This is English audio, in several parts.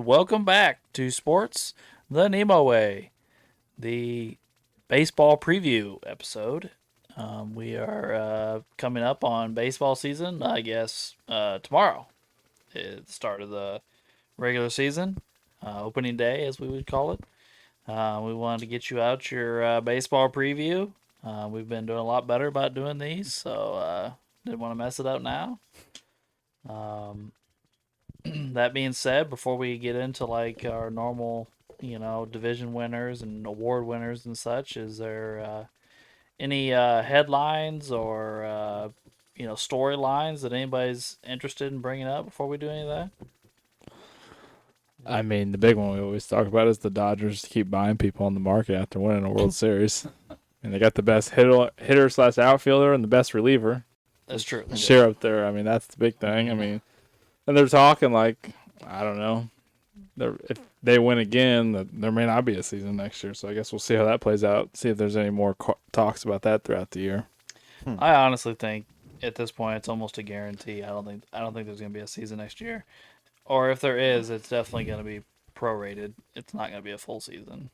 welcome back to Sports the NEMO Way, the baseball preview episode. We are coming up on baseball season, I guess, tomorrow. It's the start of the regular season, opening day, as we would call it. We wanted to get you out your baseball preview. We've been doing a lot better about doing these, so didn't want to mess it up now. That being said, before we get into like our normal, division winners and award winners and such, is there any headlines or storylines that anybody's interested in bringing up before we do any of that? I mean, the big one we always talk about is the Dodgers keep buying people on the market after winning a World Series. And they got the best hitter slash outfielder and the best reliever. That's true. Share up there. I mean, that's the big thing. I mean, and they're talking like, I don't know. If they win again, there may not be a season next year. So I guess we'll see how that plays out. See if there's any more talks about that throughout the year. I honestly think at this point it's almost a guarantee. I don't think there's going to be a season next year. Or if there is, it's definitely going to be prorated. It's not going to be a full season.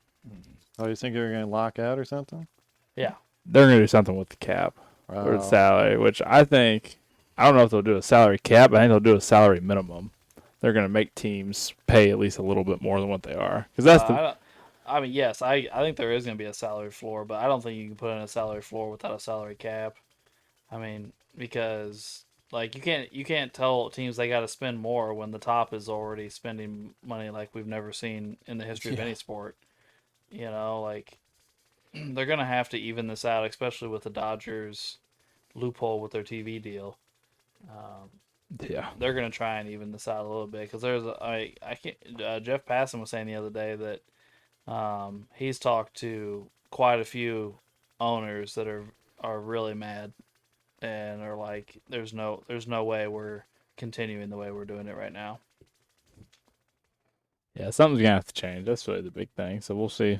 Oh, you think they're going to lock out or something? Yeah. They're going to do something with the cap or the salary, which I think, I don't know if they'll do a salary cap, but I think they'll do a salary minimum. They're going to make teams pay at least a little bit more than what they are. Because that's yes, I think there is going to be a salary floor, but I don't think you can put in a salary floor without a salary cap. I mean, because like you can't tell teams they got to spend more when the top is already spending money like we've never seen in the history of any sport. Like they're going to have to even this out, especially with the Dodgers loophole with their TV deal. They're going to try and even this out a little bit because there's Jeff Passan was saying the other day that he's talked to quite a few owners that are really mad and are like, there's no way we're continuing the way we're doing it right now. Yeah, something's gonna have to change. That's really the big thing. So we'll see.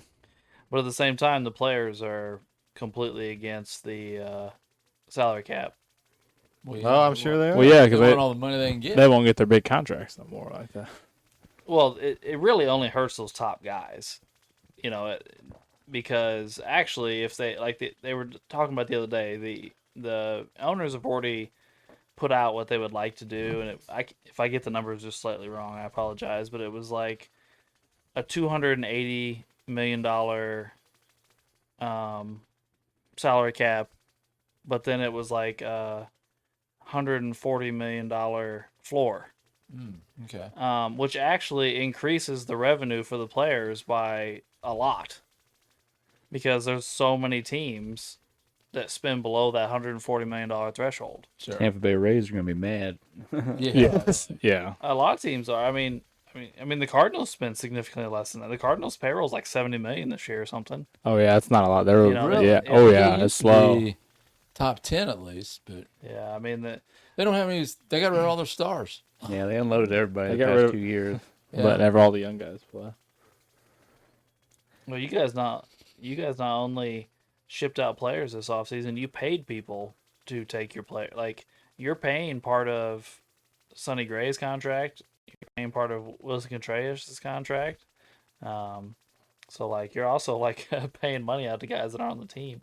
But at the same time, the players are completely against the salary cap. Well, I'm sure they are. Well, yeah, because they want all the money they can get. They won't get their big contracts no more like that. Well, it really only hurts those top guys, because actually, if they were talking about the other day, the owners have already put out what they would like to do, and if I get the numbers just slightly wrong, I apologize, but it was like a $280 million salary cap, but then it was like $140 million floor. Okay. Which actually increases the revenue for the players by a lot because there's so many teams that spend below that $140 million threshold. Sure. Tampa Bay Rays are going to be mad. Yes. Yeah. A lot of teams are. I mean, the Cardinals spend significantly less than that. The Cardinals' payroll is like $70 million this year or something. Oh yeah, it's not a lot. They're really? yeah. Yeah. Oh yeah, it's slow. Top 10 at least, but Yeah, I mean they don't have any. They got rid of all their stars. Yeah, they unloaded everybody They the got rid past of- 2 years. Yeah. But never all the young guys play. well, you guys not only shipped out players this offseason, you paid people to take your player. Like you're paying part of Sonny Gray's contract, you're paying part of Wilson Contreras' contract. So like you're also like paying money out to guys that aren't on the team.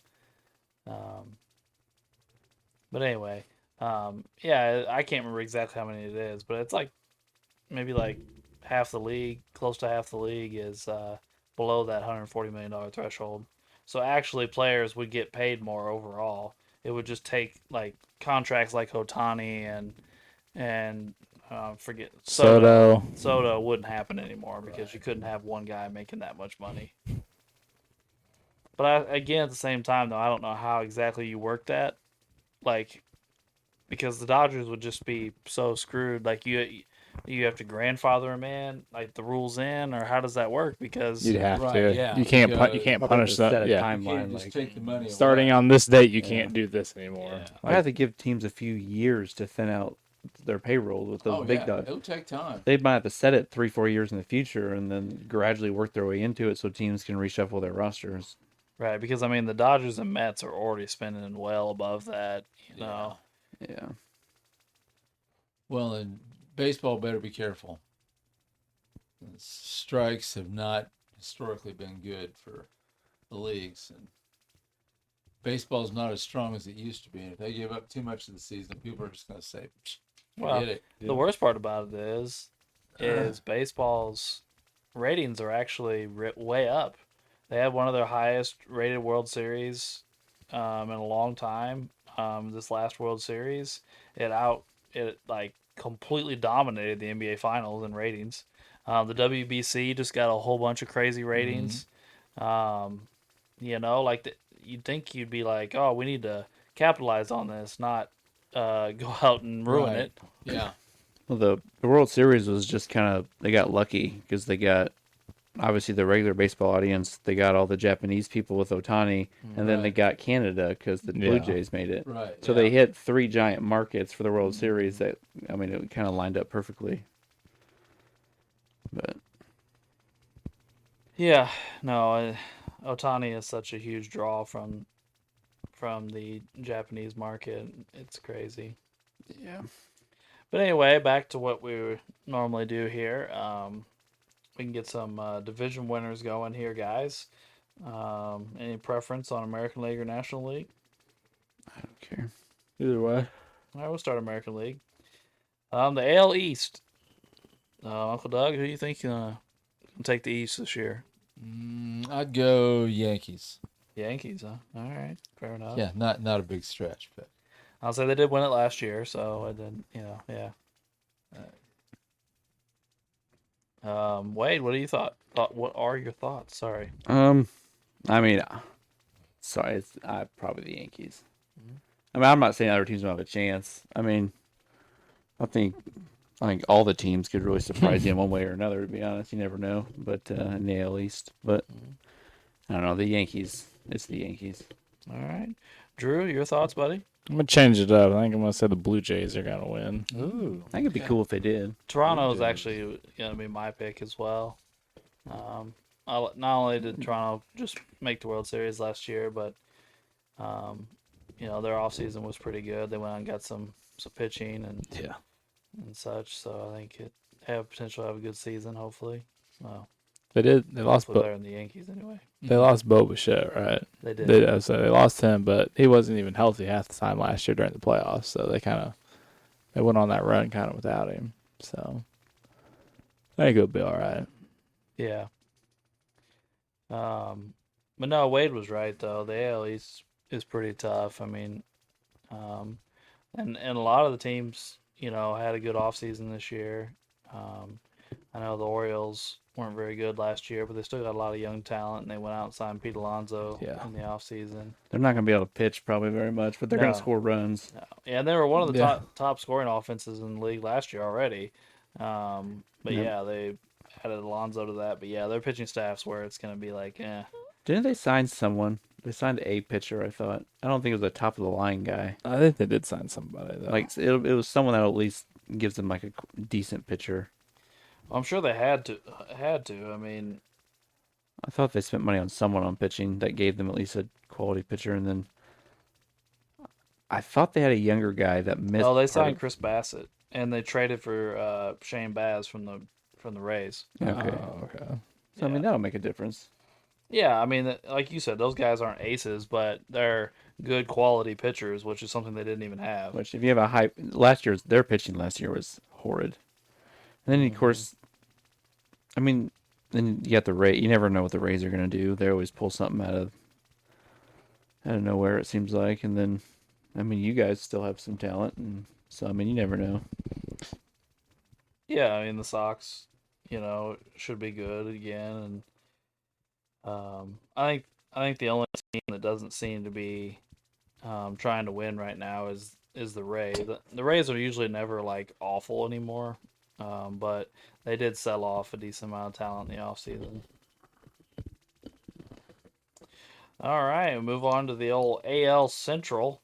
But anyway, yeah, I can't remember exactly how many it is, but it's like maybe like half the league, close to half the league is below that $140 million threshold. So actually, players would get paid more overall. It would just take like contracts like Otani and forget Soto. Soto wouldn't happen anymore because you couldn't have one guy making that much money. But again, at the same time, though, I don't know how exactly you work that, like, because the Dodgers would just be so screwed. Like you have to grandfather him in, like the rules in, or how does that work? Because You'd have Right, to. yeah. You can't. You You can't Probably punish just set that. a Yeah. You can't timeline. just Like, take the money Starting away. on this date, you Yeah. can't do this anymore. Yeah. I have to give teams a few years to thin out their payroll with those big dogs. It'll take time. They might have to set it 3-4 years in the future and then gradually work their way into it so teams can reshuffle their rosters. right, because I mean the Dodgers and Mets are already spending well above that. You know, Yeah. Well, then baseball better be careful. Strikes have not historically been good for the leagues, and baseball's not as strong as it used to be. And if they give up too much of the season, people are just going to say, Well, "Forget it." the worst part about it is baseball's ratings are actually way up. They had one of their highest rated World Series in a long time. This last World Series, it like completely dominated the NBA Finals in ratings. The WBC just got a whole bunch of crazy ratings. Um, like you'd think you'd be like, oh, we need to capitalize on this, not go out and ruin Right. it. Yeah. Well, the World Series was just kind of, they got lucky because they got obviously the regular baseball audience. They got all the Japanese people with Otani, and then they Right. got Canada because the Blue Yeah. Jays made it. Right. So they hit 3 giant markets for the World Series. That, I mean, it kind of lined up perfectly. But Yeah, no, Otani is such a huge draw from the Japanese market. It's crazy. yeah, But anyway, back to what we normally do here. We can get some division winners going here, guys. Any preference on American League or National League? I don't care. Either way. All right, we'll start American League. The AL East. Uncle Doug, who do you think can take the East this year? I'd go Yankees. Yankees, huh? All right, fair enough. Yeah, not a big stretch, but I'll say they did win it last year, so I didn't, yeah. Wade, what do you thought? What are your thoughts? Sorry. I mean, sorry, it's probably the Yankees. I mean, I'm not saying other teams don't have a chance. I mean, I think all the teams could really surprise you in one way or another. To be honest, you never know. But in the AL East, but I don't know, the Yankees. It's the Yankees. All right, Drew, your thoughts, buddy? I'm going to change it up. I think I'm going to say the Blue Jays are going to win. Ooh. I think it'd be cool if they did. Toronto is Blue Jays. actually going to be my pick as well. Not only did Toronto just make the World Series last year, but their offseason was pretty good. They went out and got some pitching and such. So I think it have potential to have a good season. Hopefully, well, They did. They lost. hopefully better than the Yankees anyway. They lost Bo Bichette, right? They did. They lost him, but he wasn't even healthy half the time last year during the playoffs. So they went on that run kind of without him. So I think it'll be all right. Yeah. But no, Wade was right though. The AL East is pretty tough. I mean, and a lot of the teams, had a good offseason this year. I know the Orioles weren't very good last year, but they still got a lot of young talent, and they went out and signed Pete Alonso in the offseason. They're not going to be able to pitch probably very much, but they're going No. to score runs. Yeah, and they were one of the Yeah. top scoring offenses in the league last year already. But yeah, they added Alonso to that. But yeah, their pitching staff's where it's going to be like, eh. Didn't they sign someone? They signed a pitcher, I thought. I don't think it was a top of the line guy. I think they did sign somebody though. Like it was someone that at least gives them like a decent pitcher. I'm sure they had to. I mean, I thought they spent money on someone on pitching that gave them at least a quality pitcher, and then I thought they had a younger guy that missed. oh, they part signed of- Chris Bassett, and they traded for Shane Baz from the Rays. Okay, Oh, okay. so I mean that'll make a difference. Yeah, I mean, like you said, those guys aren't aces, but they're good quality pitchers, which is something they didn't even have. Which if you have their pitching last year was horrid, and then of course, I mean, then you got the Rays. You never know what the Rays are gonna do. They always pull something out of nowhere. It seems like, and then, I mean, you guys still have some talent, and so I mean, you never know. Yeah, I mean the Sox, should be good again, and I think the only team that doesn't seem to be trying to win right now is the Rays. The Rays are usually never like awful anymore, but they did sell off a decent amount of talent in the offseason. All right, we'll move on to the old AL Central,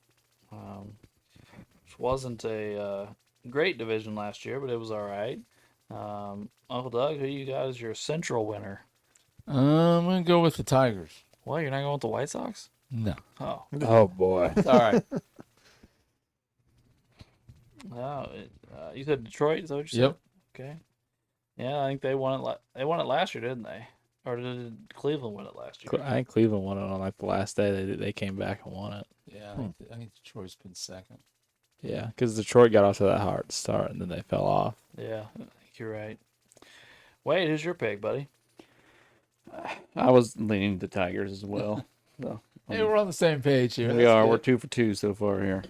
which wasn't a great division last year, but it was all right. Uncle Doug, who you got as your Central winner? I'm gonna go with the Tigers. Well, you're not going with the White Sox? No. Oh, Oh boy. All right. no. You said Detroit? Is that what you said? Yep. Okay. Yeah, I think they won it. They won it last year, didn't they? Or did Cleveland win it last year? I think Cleveland won it on like the last day. They came back and won it. Yeah, I think Detroit's been second. Yeah, because Detroit got off to that hard start and then they fell off. Yeah, I think you're right. Wade, who's your pick, buddy? I was leaning the Tigers as well. So, Hey, we're on the same page here. we That's are. good. We're 2 for 2 so far here.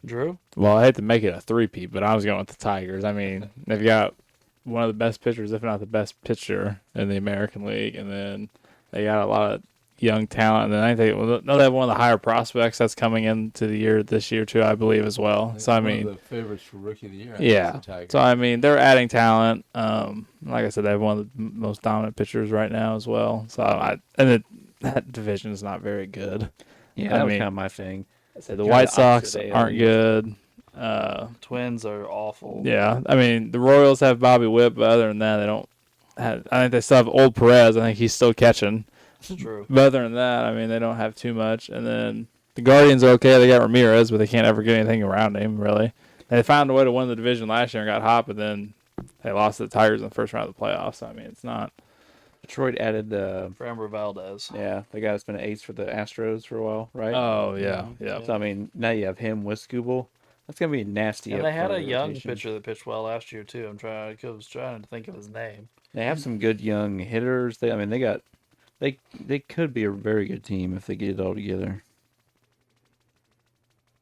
Drew? Well, I hate to make it a three-peat, but I was going with the Tigers. I mean, they've got one of the best pitchers, if not the best pitcher in the American League, and then they got a lot of young talent. And then I think they have one of the higher prospects that's coming into the year this year too, I believe as well. So I One of mean, the favorites for rookie of the year. I think, yeah. is the Tigers. So I mean, they're adding talent. Like I said, they have one of the most dominant pitchers right now as well. So that division is not very good. Yeah, I that was mean, kind of my thing. I said the Kinda White the Sox opposite aren't AL. good. Twins are awful. Yeah, I mean the Royals have Bobby Witt, but other than that, they don't. I think they still have Old Perez. I think he's still catching. It's true. But other than that, I mean they don't have too much. And then the Guardians are okay. They got Ramirez, but they can't ever get anything around him really. They found a way to win the division last year and got hot, but then they lost to the Tigers in the first round of the playoffs. So, I mean, it's not. Detroit added the Framber Valdez. the guy that's been an ace for the Astros for a while, right? Oh yeah, yeah. So I mean, now you have him with Skubal. That's gonna be nasty. And up they had front a of the young rotation. pitcher that pitched well last year too. I was trying to think of his name. They have some good young hitters. They could be a very good team if they get it all together.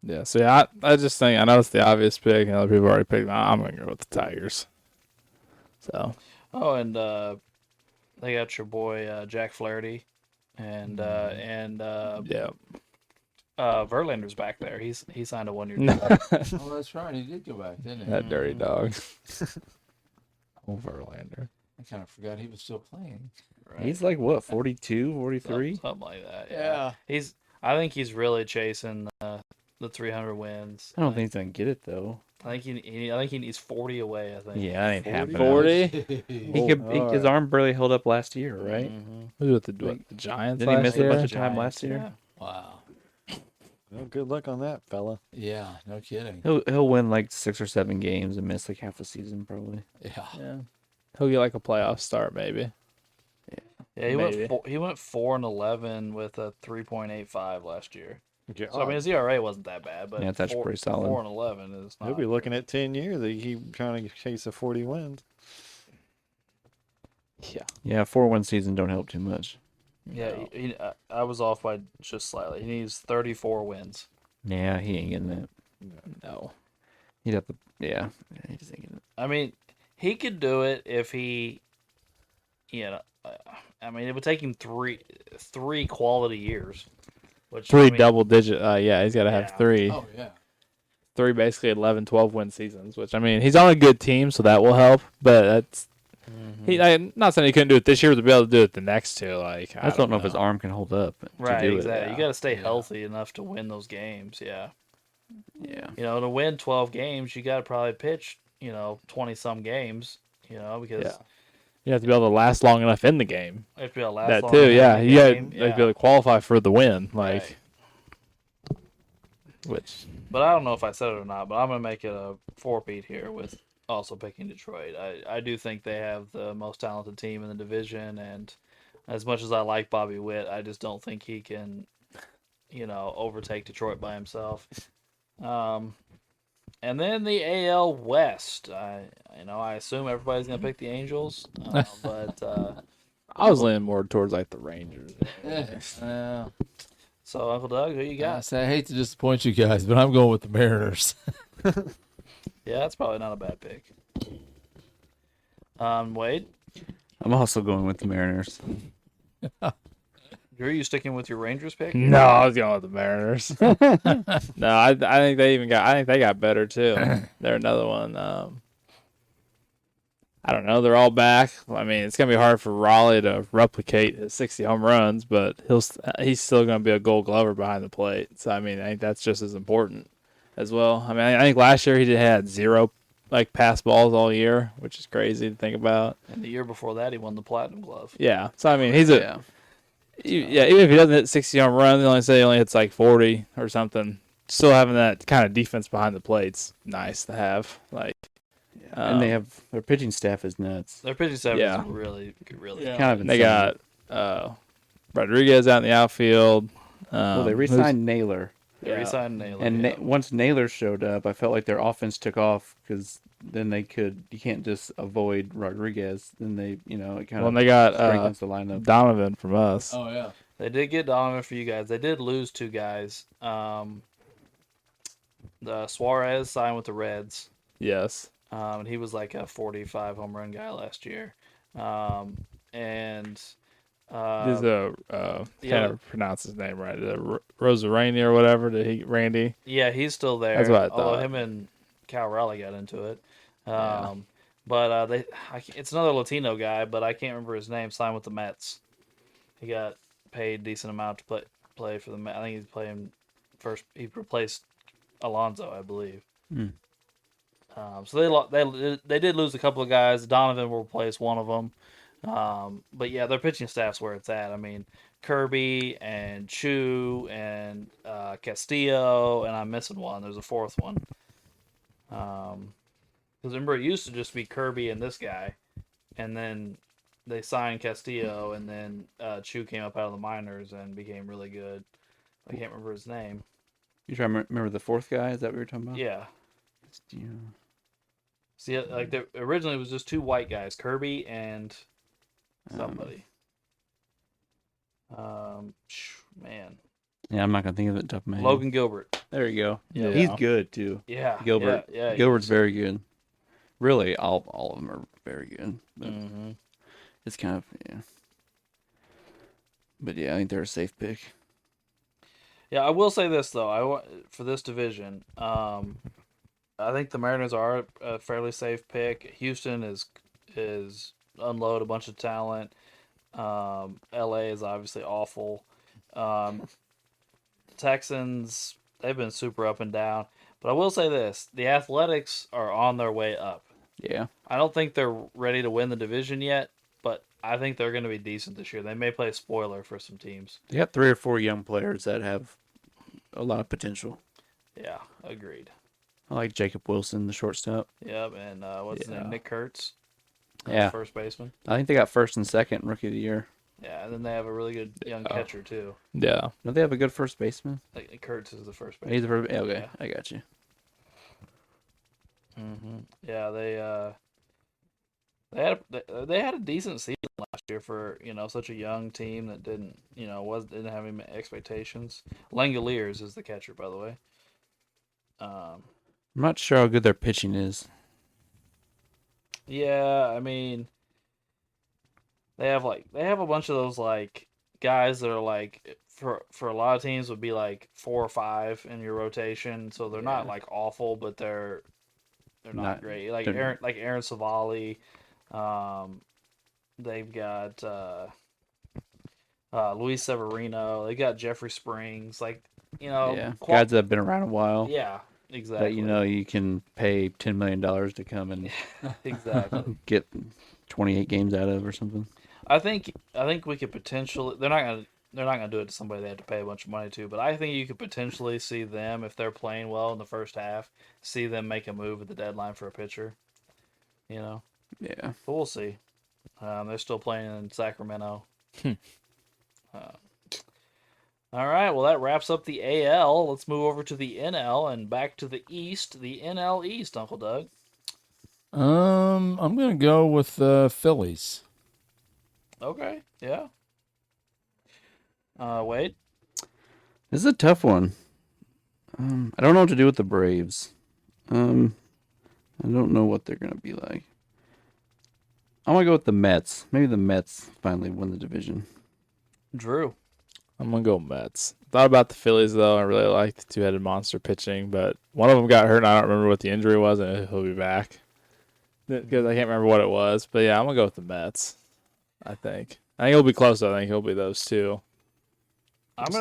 Yeah, so yeah, I just think I know it's the obvious pick, and other people already picked. I'm gonna go with the Tigers. So Oh, and they got your boy Jack Flaherty, and yeah, Verlander's back there. He signed a 1-year deal. Oh, that's right. He did go back, didn't he? that dirty dog. Verlander. I kind of forgot he was still playing. Right? He's like what, 42, 43? Something like that. Yeah. I think he's really chasing the 300 wins. I don't think he's gonna get it though. I think he needs 40 away. I think. Yeah, that ain't happening. 40? He could. His arm barely held up last year, right? Who was with the Giants Didn't he last miss year? a bunch of time last year? Yeah. Wow. Well, good luck on that, fella. Yeah, no kidding. He'll win like 6 or 7 games and miss like half a season probably. Yeah. Yeah, he'll get like a playoff start maybe. Yeah, Maybe. he went 4-11 with a 3.85 last year. Okay, So I mean his ERA wasn't that bad, but Yeah, that's pretty solid. 4-11 is not. he'll be looking at 10 years. They keep trying to chase the 40 wins. Yeah, Yeah, 4-1 season don't help too much. Yeah, I was off by just slightly. He needs 34 wins. Yeah, he ain't getting that. no. He'd have to. Yeah, he just ain't getting it. I mean, he could do it if he, I mean, it would take him three quality years. Which, Three I mean, double digit. Yeah, he's got to have Yeah. three. Oh, yeah. Three basically 11, 12 win seasons, which I mean, he's on a good team, so that will help. But that's I'm not saying he couldn't do it this year, to be able to do it the next two. Like I just don't know if his arm can hold up Right, to do exactly. it. You got to stay Yeah. healthy enough to win those games. Yeah. Yeah. To win 12 games, you got to probably pitch, 20 some games, because Yeah. You have to be able to last long enough in the game. you have to be able to last That long too, enough yeah. in the You got game. to be able to qualify for the win, like Right. which. But I don't know if I said it or not, but I'm going to make it a 4-peat here with also picking Detroit. I do think they have the most talented team in the division, and as much as I like Bobby Witt, I just don't think he can, overtake Detroit by himself. And then the AL West. I assume everybody's going to pick the Angels, but I was leaning more towards like the Rangers. so Uncle Doug, who you got? I hate to disappoint you guys, but I'm going with the Mariners. Yeah, that's probably not a bad pick. Wade, I'm also going with the Mariners. are you sticking with your Rangers pick? No, I was going with the Mariners. No, I think they got better too. They're another one. I don't know. They're all back. I mean, it's gonna be hard for Raleigh to replicate his 60 home runs, but he's still gonna be a Gold Glover behind the plate. So I mean, I think that's just as important as well. I mean, I think last year he had 0 like pass balls all year, which is crazy to think about. And the year before that, he won the Platinum Glove. Yeah. So I mean, he's a Yeah. yeah. Even if he doesn't hit 60 home runs, he only hits like 40 or something. Still having that kind of defense behind the plate's nice to have. Like, And they have their pitching staff is nuts. Their pitching staff Yeah. is really, really. Yeah. Kind of They insane. got Rodriguez out in the outfield. Well, they who's- re-signed Naylor, They re-signed Naylor. and yeah. once Naylor showed up, I felt like their offense took off because then you can't just avoid Rodriguez. Then it kind Well, of they got strengthens the lineup. Donovan from us. Oh yeah. They did get Donovan for you guys. They did lose 2 guys. The Suarez signed with the Reds. Yes. And he was like a 45 home run guy last year. And He's yeah. can't pronounce his name right. Rosarani or whatever. Randy? yeah, he's still there. That's what I Although thought. him and Cal Raleigh got into it. Yeah. But it's another Latino guy, but I can't remember his name. Signed with the Mets. He got paid decent amount to play for the Mets. I think he's playing first. He replaced Alonso, I believe. Hmm. So they did lose a couple of guys. Donovan will replace one of them. But yeah, their pitching staff's where it's at. I mean, Kirby and Chu and Castillo, and I'm missing one. There's a 4th one. Because remember, it used to just be Kirby and this guy, and then they signed Castillo, and then Chu came up out of the minors and became really good. I can't remember his name. You trying to remember the 4th guy? Is that what you're talking about? Yeah. Yeah. See, originally it was just 2 white guys, Kirby and somebody. Man, Yeah, I'm not gonna think of it top of my head. Logan Gilbert. There you go. Yeah. He's good too. Yeah, Gilbert. Yeah, Gilbert's very good. Really, all of them are very good. But Mm-hmm. it's kind of But yeah, I think they're a safe pick. Yeah, I will say this though. For this division, I think the Mariners are a fairly safe pick. Houston is unload a bunch of talent. LA is obviously awful. Texans, they've been super up and down. But I will say this: the Athletics are on their way up. Yeah. I don't think they're ready to win the division yet, but I think they're going to be decent this year. They may play spoiler for some teams. They got 3 or 4 young players that have a lot of potential. Yeah, agreed. I like Jacob Wilson, the shortstop. Yep, and what's his name? Nick Kurtz. Yeah. First baseman. I think they got 1st and 2nd rookie of the year. Yeah, and then they have a really good young catcher too. Yeah. Don't they have a good first baseman? Like Kurtz is the first He's baseman. the first. Okay, Yeah. I got you. Yeah, they had a decent season last year for such a young team that didn't have any expectations. Langoliers is the catcher, by the way. I'm not sure how good their pitching is. Yeah, I mean, they have a bunch of those like guys that are like for a lot of teams would be like 4 or 5 in your rotation, so they're not like awful, but they're not great. Like they're- Aaron Savali, they've got Luis Severino, they got Jeffrey Springs, Yeah, guys that have been around a while. yeah, exactly. That you can pay $10 million to come and exactly. get 28 games out of or something. I think we could potentially. They're not gonna do it to somebody they have to pay a bunch of money to. But I think you could potentially see them, if they're playing well in the first half, see them make a move at the deadline for a pitcher. Yeah. But we'll see. They're still playing in Sacramento. All right. Well, that wraps up the AL. Let's move over to the NL and back to the East. The NL East, Uncle Doug. I'm gonna go with the Phillies. Okay. Yeah. Wade. This is a tough one. I don't know what to do with the Braves. I don't know what they're going to be like. I'm going to go with the Mets. Maybe the Mets finally win the division. Drew. I'm going to go Mets. Thought about the Phillies, though. I really like the two-headed monster pitching, but one of them got hurt, and I don't remember what the injury was, and he'll be back. Because I can't remember what it was. But, yeah, I'm going to go with the Mets, I think. I think it'll be close, though. I think it'll be those two. I'm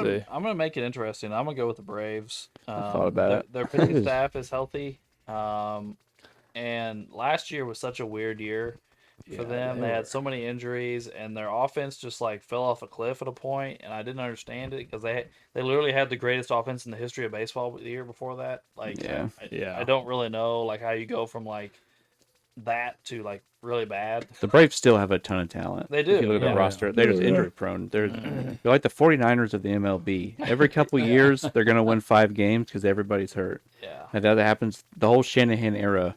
gonna make it interesting. I'm gonna go with the Braves. I thought about it. Their pitching staff is healthy, and last year was such a weird year for them. They had so many injuries, and their offense just like fell off a cliff at a point, and I didn't understand it because they literally had the greatest offense in the history of baseball the year before that. Like, Yeah. I don't really know like how you go from like that to like really bad. The Braves still have a ton of talent. They do, If you look at yeah. the roster, they're just injury prone. They're like the 49ers of the MLB. Every couple years, they're going to win 5 games because everybody's hurt. Yeah. And that happens the whole Shanahan era.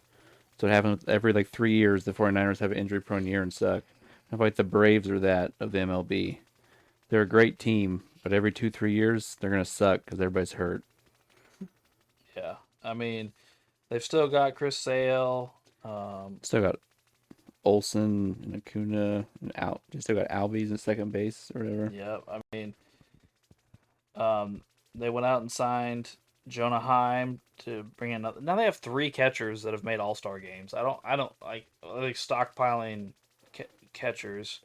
So it happens every like 3 years. The 49ers have an injury prone year and suck. I feel like the Braves are that of the MLB. They're a great team, but every 2-3 years, they're going to suck because everybody's hurt. Yeah. I mean, they've still got Chris Sale. Still got Olsen and Acuna and They still got Albies in second base or whatever. Yeah. I mean, they went out and signed Jonah Heim to bring in another. Now they have 3 catchers that have made All-Star games. I don't like stockpiling catchers.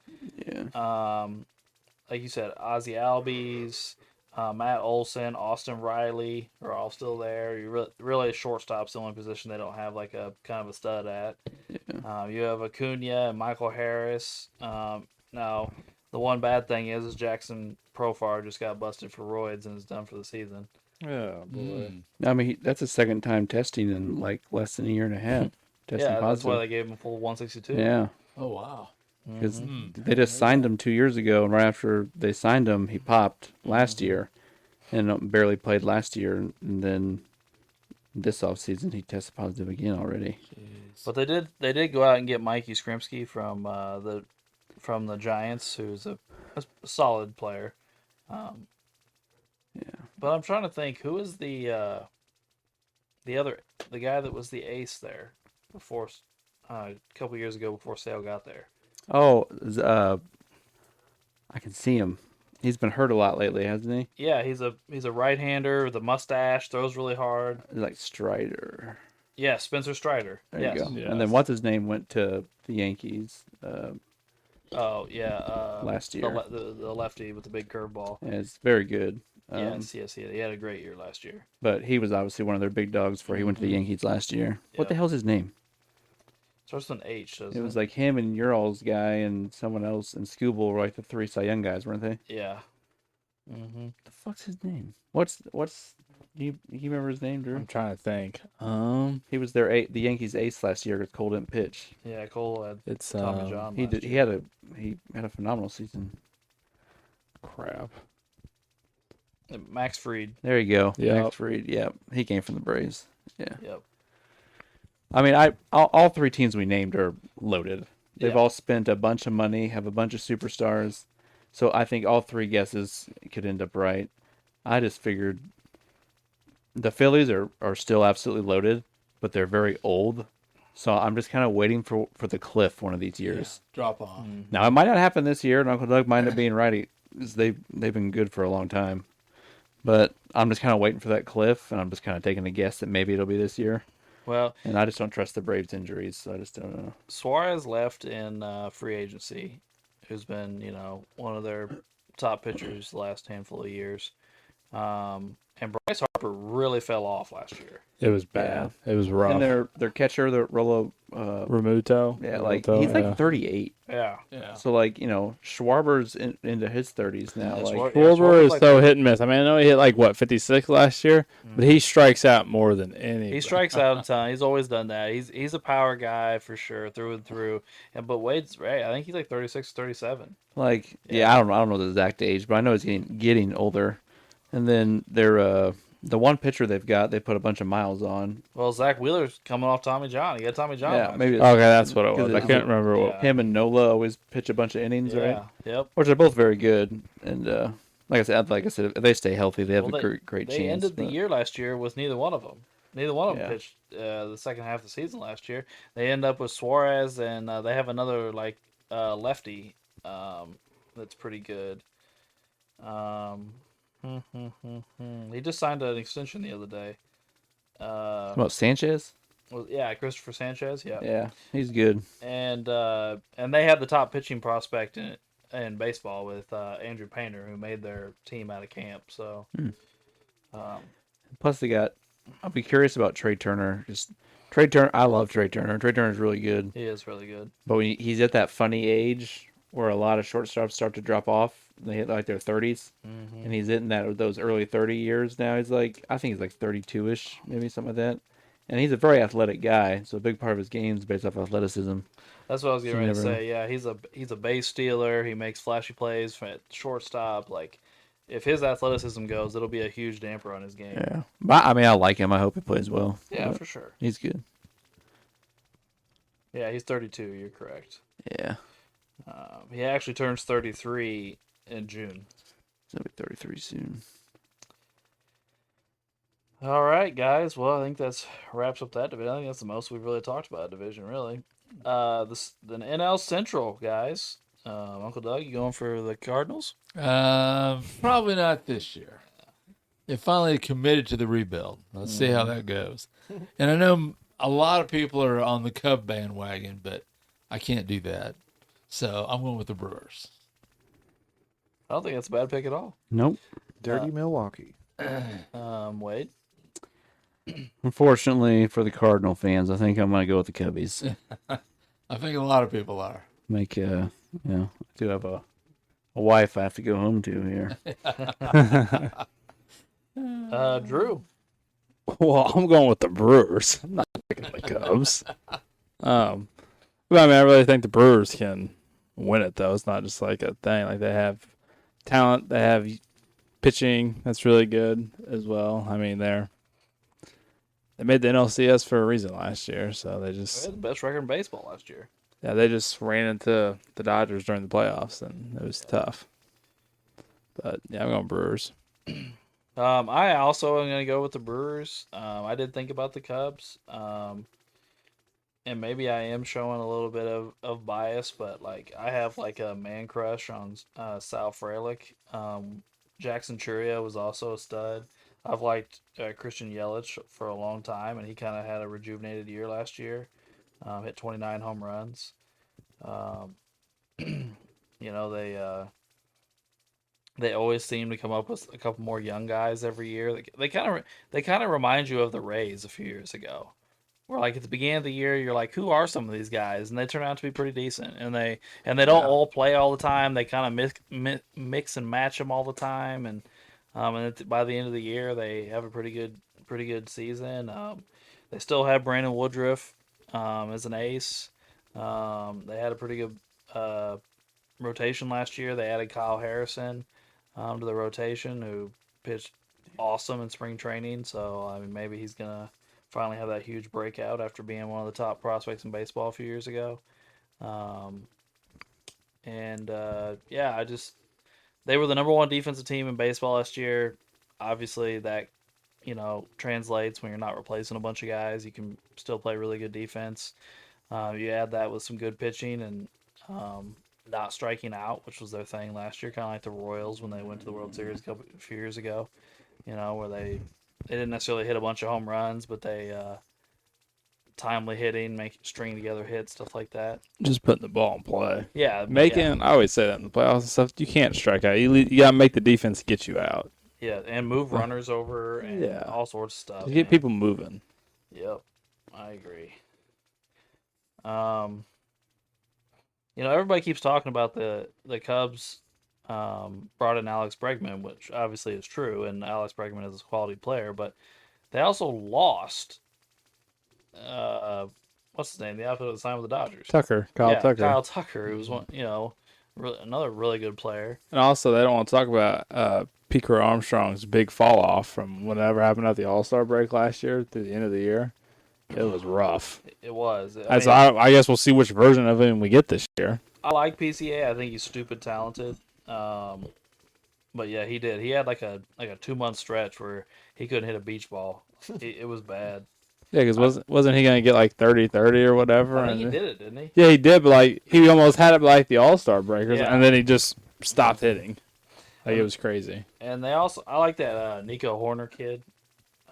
Yeah. Like you said, Ozzy Albies, Matt Olson, Austin Riley are all still there. You really shortstop's the only position they don't have like a kind of a stud at. Yeah. You have Acuna and Michael Harris. Now the one bad thing is Jackson Profar just got busted for roids and is done for the season. Oh boy. I mean, that's his second time testing in like less than a year and a half. Testing Yeah, positive. that's why they gave him a full 162. Yeah. Oh wow. Because they just signed him 2 years ago, and right after they signed him, he popped last year, and barely played last year. And then this offseason, he tested positive again already. But they did go out and get Mikey Skrimsky from the Giants, who's a solid player. Yeah. But I'm trying to think who is the guy that was the ace there before a couple years ago before Sale got there. Oh, I can see him. He's been hurt a lot lately, hasn't he? Yeah, he's a right-hander with a mustache, throws really hard. Like Strider. Yeah, Spencer Strider. There Yes. you go. Yes. And then what's his name went to the Yankees Oh yeah. last The, year. the lefty with the big curveball. And it's very good. Yes, he had a great year last year. But he was obviously one of their big dogs before he went to the Yankees last year. What the Yeah. hell's his name? Starts with an H, doesn't It it? was like him and Ural's guy and someone else and Scooble were like the 3 Cy Young guys, weren't they? Yeah. Mm-hmm. The fuck's his name? What's you remember his name, Drew? I'm trying to think. He was the Yankees ace last year because Cole didn't pitch. Yeah, Cole had It's Tommy John. He last did. year. He had a phenomenal season. crap. Max Fried. There you go. Yep. Max Fried. Yeah, he came from the Braves. Yeah. Yep. I mean, all 3 teams we named are loaded. They've Yeah. all spent a bunch of money, have a bunch of superstars. So I think all 3 guesses could end up right. I just figured the Phillies are still absolutely loaded, but they're very old. So I'm just kind of waiting for the cliff one of these years. Drop off. Now it might not happen this year, and Uncle Doug might end up being right. 'Cause they've been good for a long time. But I'm just kind of waiting for that cliff, and I'm just kind of taking a guess that maybe it'll be this year. Well, And I just don't trust the Braves' injuries, so I just don't know. Suarez left in free agency, who's been, one of their top pitchers the last handful of years. And Bryce Harper really fell off last year. It was bad. It was rough. And their catcher, the Rolo, Ramuto. yeah, like Ramuto, he's like yeah. 38. Yeah. Yeah. So like Schwarber's into his 30s now. Yeah, Like Schwarber Schwarber is like so that. hit and miss. I mean, I know he hit like 56 last year, but he strikes out more than any. He strikes out a ton. He's always done that. He's a power guy for sure, through and through. But Wade's right. I think he's like 36, 37. yeah, I don't know the exact age, but I know he's getting older. And then the one pitcher they've got, they put a bunch of miles on. Well, Zach Wheeler's coming off Tommy John. He got Tommy John. Yeah, last maybe year. it's Okay, that's what it 'Cause was. I it's- can't remember what. Yeah. him and Nola always pitch a bunch of innings, Yeah. right? Yep. Which are both very good. And like I said, if they stay healthy, they have Well, a great They chance. ended the but- year last year with neither one of them. Neither one of them Yeah. pitched the second half of the season last year. They end up with Suarez, and they have another lefty that's pretty good. He just signed an extension the other day. About Sanchez? Yeah, Christopher Sanchez. Yeah, Yeah, he's good. and they have the top pitching prospect in baseball with Andrew Painter, who made their team out of camp. So, Plus, I'll be curious about Trey Turner. Trey Turner, I love Trey Turner. Trey Turner's really good. he is really good. But when he's at that funny age where a lot of shortstops start to drop off, they hit like their 30s, and he's in those early 30 years now. I think he's like 32ish, maybe something like that. And he's a very athletic guy, so a big part of his game is based off athleticism. That's what I was getting ready to never- say. Yeah, he's a base stealer. He makes flashy plays at shortstop. Like, if his athleticism goes, it'll be a huge damper on his game. Yeah. But, I mean, I like him. I hope he plays well. Yeah, But for sure. he's good. Yeah, he's 32. You're correct. Yeah. He actually turns 33 in June. He'll be 33 soon. All right, guys. Well, I think that's wraps up that division. I think that's the most we've really talked about division, really. The NL Central, guys. Uncle Doug, you going for the Cardinals? Probably not this year. They finally committed to the rebuild. Let's see how that goes. And I know a lot of people are on the Cub bandwagon, but I can't do that. So I'm going with the Brewers. I don't think that's a bad pick at all. Nope. Dirty Milwaukee. Wade. Unfortunately for the Cardinal fans, I think I'm going to go with the Cubbies. I think a lot of people are. Make I do have a wife I have to go home to here. Drew. Well, I'm going with the Brewers. I'm not picking the Cubs. But I mean, I really think the Brewers can win it, though. It's not just like a thing. Like, they have talent. They have pitching that's really good as well. I mean, they made the NLCS for a reason last year, so they They just had the best record in baseball last year. they just ran into the Dodgers during the playoffs, and it was tough. But yeah, I'm going Brewers. I also am going to go with the Brewers. I did think about the Cubs. And maybe I am showing a little bit of bias, but like I have like a man crush on Sal Frelick. Jackson Churia was also a stud. I've liked Christian Yelich for a long time, and he kind of had a rejuvenated year last year. Hit 29 home runs. They always seem to come up with a couple more young guys every year. They kind of remind you of the Rays a few years ago. Where like at the beginning of the year, you're like, who are some of these guys? And they turn out to be pretty decent. And they don't all play all the time. They kind of mix and match them all the time. And by the end of the year, they have a pretty good season. They still have Brandon Woodruff as an ace. They had a pretty good rotation last year. They added Kyle Harrison to the rotation, who pitched awesome in spring training. So I mean, maybe he's gonna finally have that huge breakout after being one of the top prospects in baseball a few years ago. They were the number one defensive team in baseball last year. Obviously, that translates when you're not replacing a bunch of guys. You can still play really good defense. You add that with some good pitching and not striking out, which was their thing last year, kind of like the Royals when they went to the World Series a few years ago. Where they didn't necessarily hit a bunch of home runs, but they timely hitting, string together hits, stuff like that. Just putting the ball in play. Yeah, I always say that in the playoffs and stuff. You can't strike out. You got to make the defense get you out. Yeah, and move runners over and all sorts of stuff. Just get people moving. Yep, I agree. Everybody keeps talking about the Cubs brought in Alex Bregman, which obviously is true, and Alex Bregman is a quality player, but they also lost what's his name? The outfielder that signed with the Dodgers. Kyle Tucker. Kyle Tucker, who was one, another really good player. And also, they don't want to talk about Pico Armstrong's big fall off from whatever happened at the All-Star break last year through the end of the year. It was rough. It was. I guess we'll see which version of him we get this year. I like PCA. I think he's stupid talented. But yeah, he did. He had like a 2-month stretch where he couldn't hit a beach ball. It was bad. Yeah, because wasn't he going to get like 30-30 or whatever? I think he did it, didn't he? Yeah, he did, but like he almost had it like the All-Star breakers, Yeah. and then he just stopped hitting. Like it was crazy. And I like that Nico Horner kid.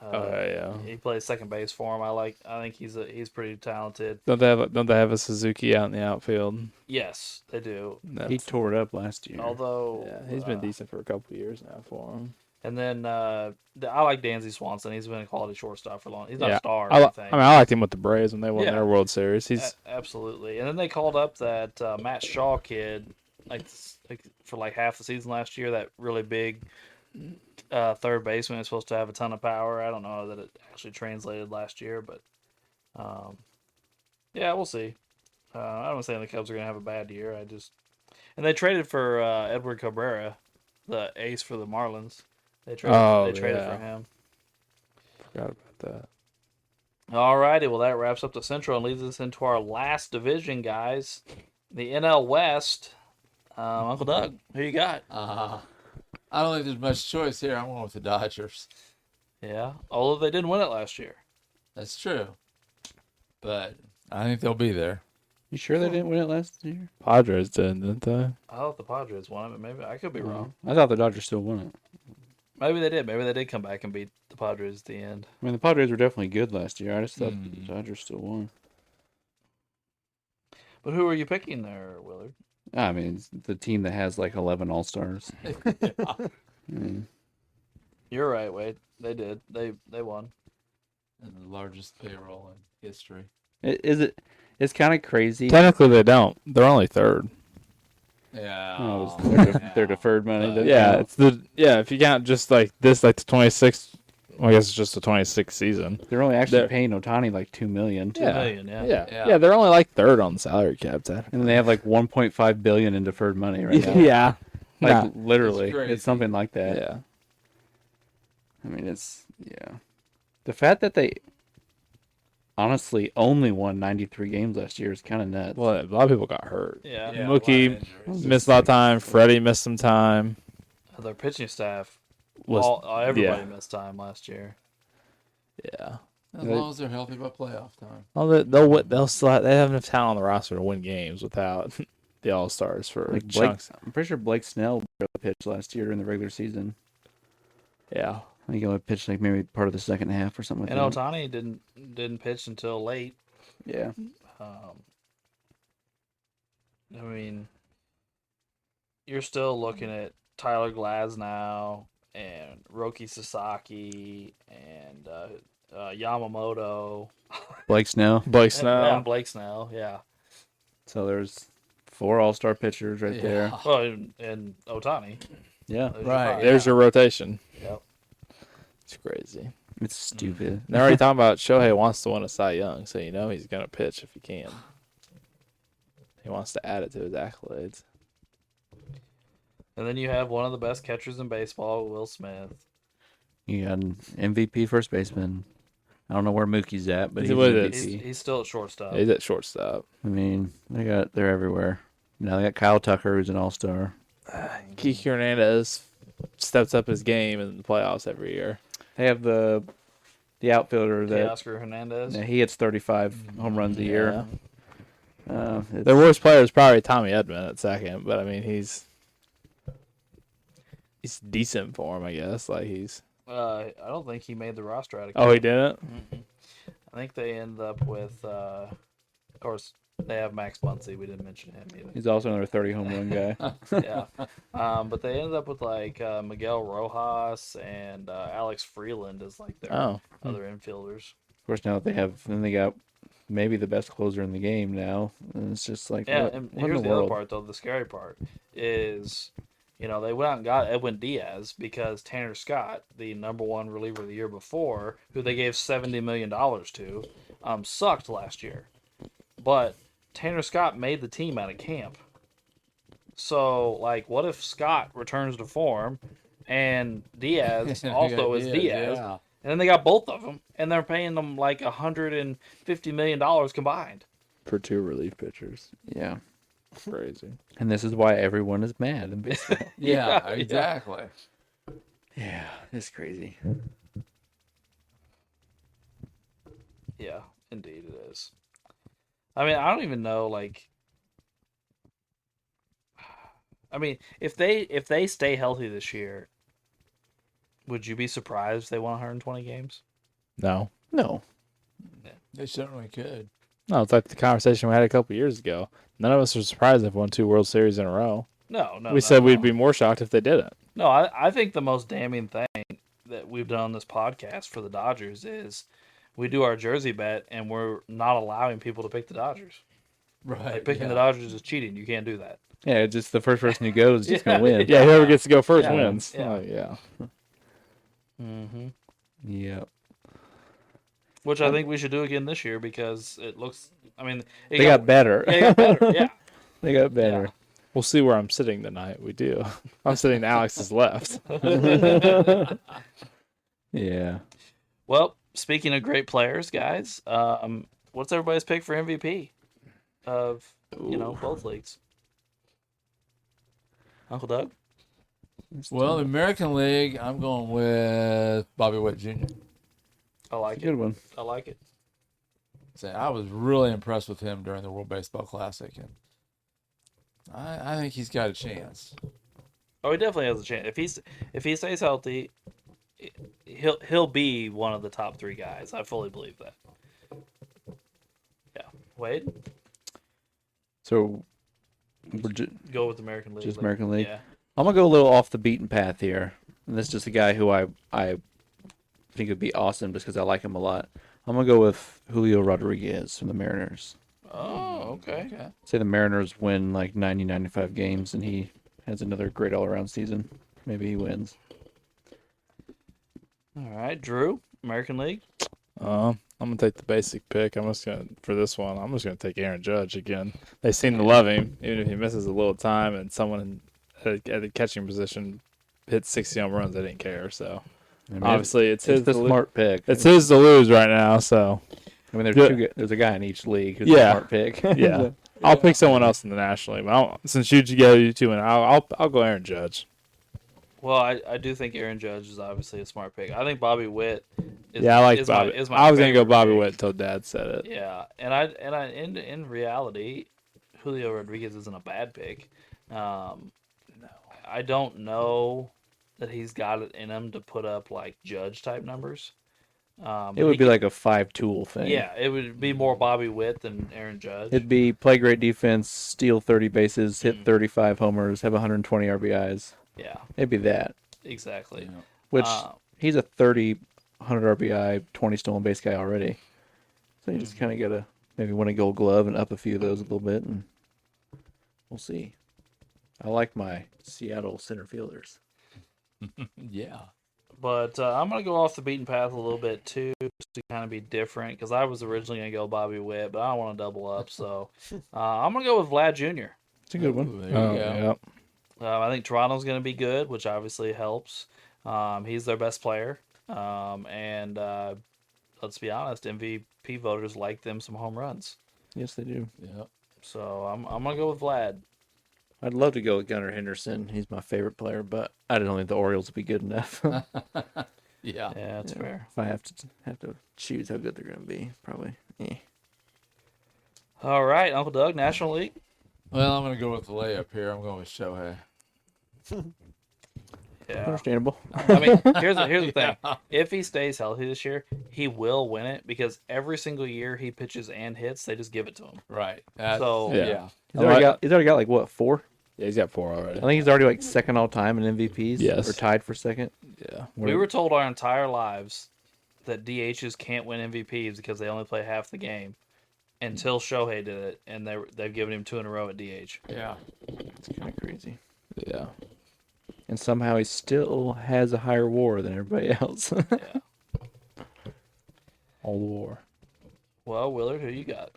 Yeah. He plays second base for him. I think he's pretty talented. Don't they have a Suzuki out in the outfield? Yes, they do. He tore it up last year. Although he's been decent for a couple of years now for him. And then I like Dansby Swanson. He's been a quality shortstop for long. He's not a star or I anything. I liked him with the Braves when they won their World Series. He's absolutely. And then they called up that Matt Shaw kid, like for like half the season last year. That really big third baseman is supposed to have a ton of power. I don't know that it actually translated last year, but yeah, we'll see. I don't say the Cubs are gonna have a bad year. And they traded for Edward Cabrera, the ace for the Marlins. They traded for him. Forgot about that. Alrighty, well that wraps up the Central and leads us into our last division, guys. The NL West. Uncle Doug, who you got? I don't think there's much choice here. I'm going with the Dodgers. Yeah, although they didn't win it last year. That's true. But I think they'll be there. You sure they didn't win it last year? Padres didn't they? I thought the Padres won it, but maybe I could be wrong. I thought the Dodgers still won it. Maybe they did. Maybe they did come back and beat the Padres at the end. I mean, the Padres were definitely good last year. I just thought the Dodgers still won. But who are you picking there, Willard? I mean, it's the team that has like 11 All-Stars. You're right, Wade. They did. They won. And the largest payroll in history. It's kind of crazy. Technically, they don't. They're only third. Yeah. Oh, they're deferred money. If you count just like this, like the 26th. Well, I guess it's just the 26th season. They're only actually paying Ohtani like $2 million. $2 million, yeah. Yeah. They're only like third on the salary cap. And then they have like $1.5 billion in deferred money right now. Yeah. Like literally, It's crazy. it's something like that. Yeah. I mean, the fact that they honestly only won 93 games last year is kind of nuts. Well, a lot of people got hurt. Yeah. Yeah, Mookie a lot of injuries. missed a lot of time. Freddie missed some time. Their pitching staff, Was everybody missed time last year. yeah. As long as they're healthy by playoff time. Well, they'll still they have enough talent on the roster to win games without the All Stars for Like chunks. I'm pretty sure Blake Snell barely pitched last year in the regular season. Yeah. I think he only pitched like maybe part of the second half or something like And that. Ohtani didn't pitch until late. Yeah. I mean, you're still looking at Tyler Glasnow and Roki Sasaki and Yamamoto. Blake Snell. Blake Yeah, Snell. Blake Snell, yeah. So there's 4 All-Star pitchers right there. Well, and Ohtani. Yeah. Those are Right. five. There's your rotation. Yep. It's crazy. It's stupid. They're already talking about Shohei wants to win a Cy Young, so you know he's gonna pitch if he can. He wants to add it to his accolades. And then you have one of the best catchers in baseball, Will Smith. You got an MVP first baseman. I don't know where Mookie's at, but he's What MVP. is He's still at shortstop. He's at shortstop. I mean, they're everywhere. Now they got Kyle Tucker, who's an All-Star. Kiki Hernandez steps up his game in the playoffs every year. They have the outfielder that Oscar Hernandez. he hits 35 home runs a year. Their worst player is probably Tommy Edman at second, but I mean he's decent for him, I guess. Like he's. I don't think he made the roster out of. Oh, he didn't. I think they end up with. Of course, they have Max Muncy. We didn't mention him either. He's also another 30 home run guy. Yeah, but they ended up with like Miguel Rojas and Alex Freeland as like their other infielders. Of course, now they got maybe the best closer in the game now. And it's just like, Yeah, what and in here's the the other world? part though. The scary part is, they went out and got Edwin Diaz because Tanner Scott, the #1 reliever the year before, who they gave $70 million to, sucked last year. But Tanner Scott made the team out of camp. So, like, what if Scott returns to form and Diaz also is Diaz? Yeah. And then they got both of them, and they're paying them like $150 million combined. For 2 relief pitchers. Yeah. Crazy. And this is why everyone is mad in baseball. Yeah, Yeah. exactly. Yeah, it's crazy. Yeah, indeed it is. I mean, I don't even know, like... I mean, if they stay healthy this year, would you be surprised if they won 120 games? No. No. They certainly could. No, it's like the conversation we had a couple years ago. None of us are surprised if won 2 World Series in a row. No. We said we'd be more shocked if they didn't. No, I think the most damning thing that we've done on this podcast for the Dodgers is we do our jersey bet and we're not allowing people to pick the Dodgers. Right. Like picking the yeah. Dodgers is cheating. You can't do that. Yeah, just the first person who goes is just Yeah. gonna win. Yeah, whoever gets to go first Yeah. wins. Yeah. Yeah. Mm-hmm. Yep. Which I think we should do again this year because it looks. I mean, it They got better. Yeah, it got better. Yeah. They got better. We'll see where I'm sitting tonight. We do. I'm sitting to Alex's left. Yeah. Well, speaking of great players, guys, what's everybody's pick for MVP of both leagues? Uncle Doug. Well, the American League, I'm going with Bobby Witt Jr. I like Good it. one. I like it. Say, I was really impressed with him during the World Baseball Classic, and I think he's got a chance. Oh, he definitely has a chance. If he stays healthy, he'll be one of the top 3 guys. I fully believe that. Yeah, Wade, So go with American League. Just American League? Yeah. I'm gonna go a little off the beaten path here. And this is just a guy who I think would be awesome just because I like him a lot. I'm gonna go with Julio Rodriguez from the Mariners. Oh, okay. Say the Mariners win like 90, 95 games, and he has another great all-around season. Maybe he wins. All right, Drew, American League. I'm gonna take the basic pick. I'm just gonna take Aaron Judge again. They seem to love him, even if he misses a little time and someone at the catching position hits 60 home runs. They didn't care. So I mean, obviously it's his the to smart pick. It's his to lose right now. So I mean, there's a guy in each league who's Yeah. a smart pick. yeah, I'll pick someone else in the National League. But since you go you two, and I'll go Aaron Judge. Well, I do think Aaron Judge is obviously a smart pick. I think Bobby Witt. Yeah, I like is Bobby. is my I was gonna go favorite Bobby pick. Witt until Dad said it. Yeah, and in reality, Julio Rodriguez isn't a bad pick. No, I don't know that he's got it in him to put up like Judge type numbers. It would be like a 5-tool thing. Yeah, it would be more Bobby Witt than Aaron Judge. It'd be play great defense, steal 30 bases, hit 35 homers, have 120 RBIs. Yeah, It'd be that. exactly. Which he's a 30, 100 RBI, 20 stolen base guy already. So you just kind of gotta maybe win a Gold Glove and up a few of those a little bit, and we'll see. I like my Seattle center fielders. Yeah. But I'm going to go off the beaten path a little bit too, just to kind of be different, because I was originally going to go Bobby Witt, but I don't want to double up. So I'm going to go with Vlad Jr. It's a good one. Ooh, there you go. Yeah. I think Toronto's going to be good, which obviously helps. He's their best player. And let's be honest, MVP voters like them some home runs. Yes, they do. Yeah. So I'm going to go with Vlad. I'd love to go with Gunnar Henderson. He's my favorite player, but I don't think the Orioles would be good enough. Yeah. Yeah, that's fair. If I have to choose how good they're going to be, probably. All right, Uncle Doug, National League. Well, I'm going to go with the layup here. I'm going with Shohei. Yeah. Understandable. I mean, here's the thing. If he stays healthy this year, he will win it because every single year he pitches and hits, they just give it to him. Right. So Yeah. He's already got like what, 4? Yeah, he's got 4 already. I think he's already like second all time in MVPs. Yes. Or tied for second. Yeah. we were told our entire lives that DHs can't win MVPs because they only play half the game until Shohei did it, and they've given him 2 in a row at DH. Yeah. It's kind of crazy. Yeah. And somehow he still has a higher WAR than everybody else. Yeah. All the war. Well, Willard, who you got?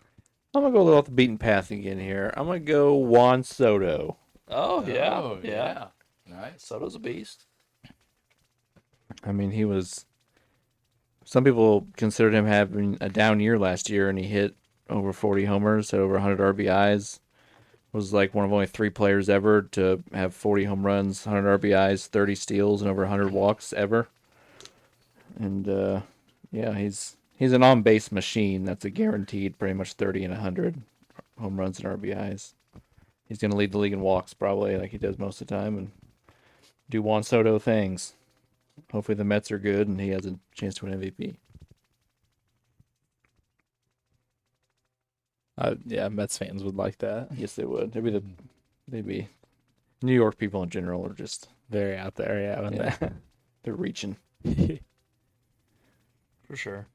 I'm going to go a little off the beaten path again here. I'm going to go Juan Soto. Oh, yeah. Oh, yeah. Nice. Soto's a beast. I mean, he was. Some people considered him having a down year last year, and he hit over 40 homers, had over 100 RBIs. Was like one of only 3 players ever to have 40 home runs, 100 RBIs, 30 steals, and over 100 walks ever. And yeah, he's an on-base machine. That's a guaranteed pretty much 30 and 100 home runs and RBIs. He's going to lead the league in walks probably like he does most of the time and do Juan Soto things. Hopefully the Mets are good and he has a chance to win MVP. Yeah, Mets fans would like that. Yes, they would. They'd be New York people in general are just Very out there, yeah. yeah, they're reaching. For sure.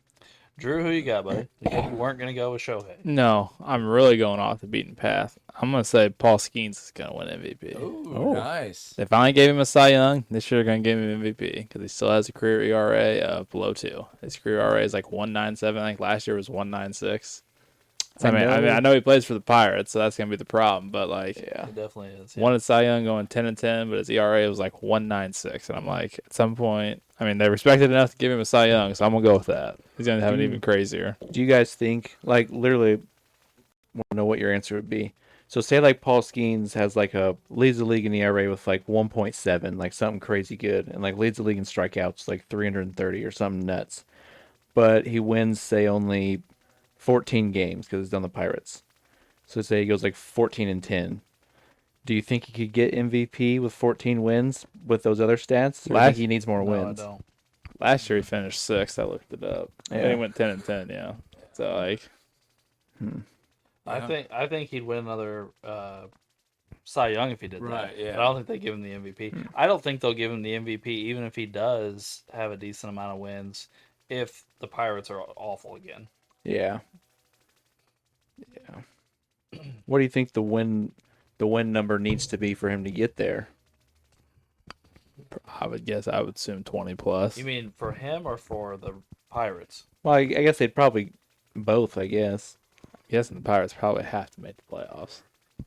Drew, who you got, buddy? You said you weren't going to go with Shohei. No, I'm really going off the beaten path. I'm going to say Paul Skeens is going to win MVP. Ooh, nice. They finally gave him a Cy Young. This year they're going to give him MVP because he still has a career ERA of below 2. His career ERA is like 1.97. I think last year was 1.96. So, I know he plays for the Pirates, so that's going to be the problem. But, like, Yeah. It definitely is. wanted Cy Young going 10-10, but his ERA was like 1.96. And I'm like, at some point, I mean, they respected enough to give him a Cy Young, so I'm going to go with that. He's going to have an even crazier. Do you guys think, like, literally, want to know what your answer would be? So, say, like, Paul Skeens has, like, leads the league in ERA with, like, 1.7, like, something crazy good, and, like, leads the league in strikeouts, like, 330 or something nuts. But he wins, say, only 14 games because he's on the Pirates. So, say he goes, like, 14-10. Do you think he could get MVP with 14 wins with those other stats? Or do you think he needs more No, wins? I don't. Last year he finished 6th. I looked it up. And Yeah. he went 10-10, yeah. So, like, I think he'd win another Cy Young if he did that. Right, yeah. But I don't think they give him the MVP. I don't think they'll give him the MVP even if he does have a decent amount of wins if the Pirates are awful again. Yeah. Yeah. What do you think the win number needs to be for him to get there? I would assume 20 plus. You mean for him or for the Pirates? Well, I guess they'd probably both, I guess. I'm guessing the Pirates probably have to make the playoffs.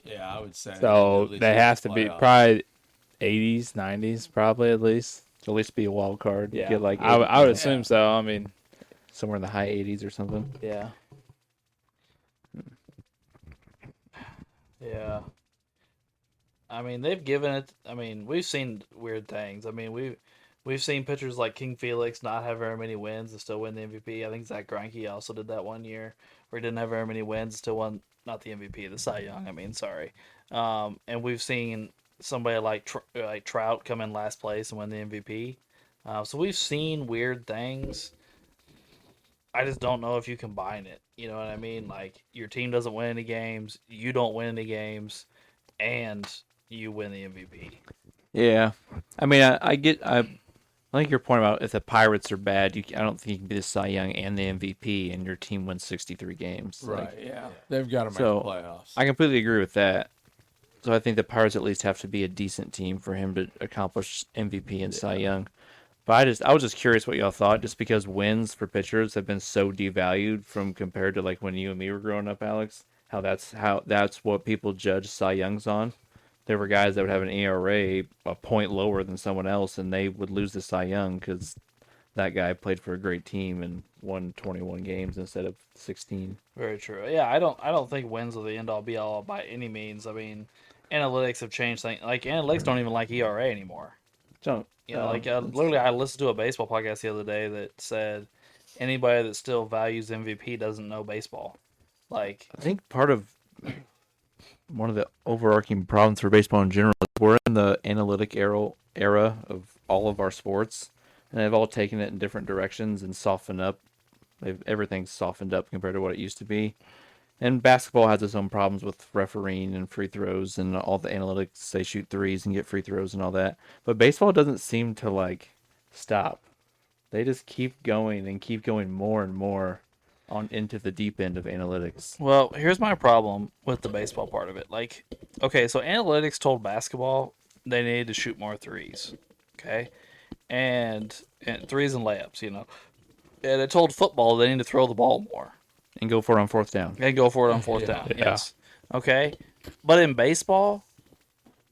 Yeah, I would say. So at least they make have the to be playoffs. probably 80s, 90s, probably at least. To at least be a wild card. Yeah, Get like I would 80, assume so. I mean, somewhere in the high 80s or something. Yeah. Yeah. I mean, they've given it. I mean, we've seen weird things. I mean, we've seen pitchers like King Felix not have very many wins and still win the MVP. I think Zach Greinke also did that one year where he didn't have very many wins and still won not the MVP, the Cy Young. I mean, sorry. And we've seen somebody like like Trout come in last place and win the MVP. So we've seen weird things. I just don't know if you combine it. You know what I mean? Like your team doesn't win any games, you don't win any games, and you win the MVP. Yeah. I mean, I think your point about if the Pirates are bad, I don't think you can be the Cy Young and the MVP and your team wins 63 games. Right, Like, yeah. They've got to make So, the playoffs. I completely agree with that. So I think the Pirates at least have to be a decent team for him to accomplish MVP and Cy Young. But I was just curious what y'all thought, just because wins for pitchers have been so devalued from compared to like when you and me were growing up, Alex. How that's what people judge Cy Youngs on. There were guys that would have an ERA a point lower than someone else, and they would lose to Cy Young because that guy played for a great team and won 21 games instead of 16. Very true. Yeah, I don't think wins are the end all be all by any means. I mean, analytics have changed things. Like analytics don't even like ERA anymore. So, You know, literally, I listened to a baseball podcast the other day that said anybody that still values MVP doesn't know baseball. Like, I think part of one of the overarching problems for baseball in general is we're in the analytic era of all of our sports, and they've all taken it in different directions and softened up. Everything's softened up compared to what it used to be. And basketball has its own problems with refereeing and free throws and all the analytics. They shoot threes and get free throws and all that. But baseball doesn't seem to like stop. They just keep going and keep going more and more on into the deep end of analytics. well, here's my problem with the baseball part of it. Like, okay, so analytics told basketball they needed to shoot more threes, okay, and threes and layups, you know, and it told football they need to throw the ball more. And go for it on fourth down. And go for it on fourth down. Yeah. Yes. Okay. But in baseball,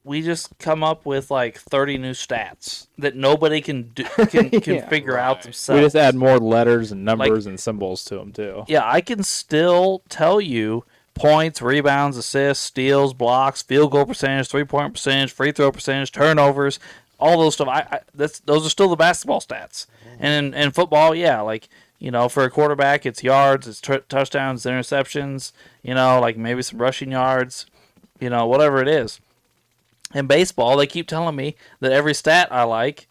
we just come up with like 30 new stats that nobody can figure out themselves. we just add more letters and numbers and symbols to them, too. Yeah, I can still tell you points, rebounds, assists, steals, blocks, field goal percentage, 3-point percentage, free throw percentage, turnovers, all those stuff. Those are still the basketball stats. And in football, yeah, like, you know, for a quarterback, it's yards, it's touchdowns, interceptions, you know, like maybe some rushing yards, you know, whatever it is. In baseball, they keep telling me that every stat I like,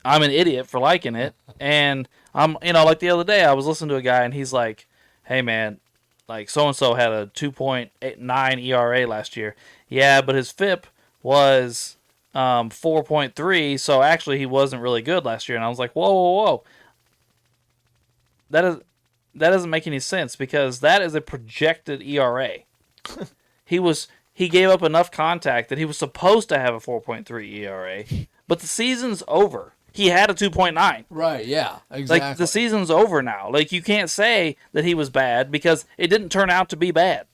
I'm an idiot for liking it. And I'm, you know, like the other day, I was listening to a guy and he's like, hey, man, like so-and-so had a 2.9 ERA last year. Yeah, but his FIP was 4.3, so actually he wasn't really good last year. And I was like, whoa. that doesn't make any sense because that is a projected ERA. He gave up enough contact that he was supposed to have a 4.3 ERA, but the season's over. He had a 2.9. Right, yeah, exactly. Like, the season's over now. Like, you can't say that he was bad because it didn't turn out to be bad.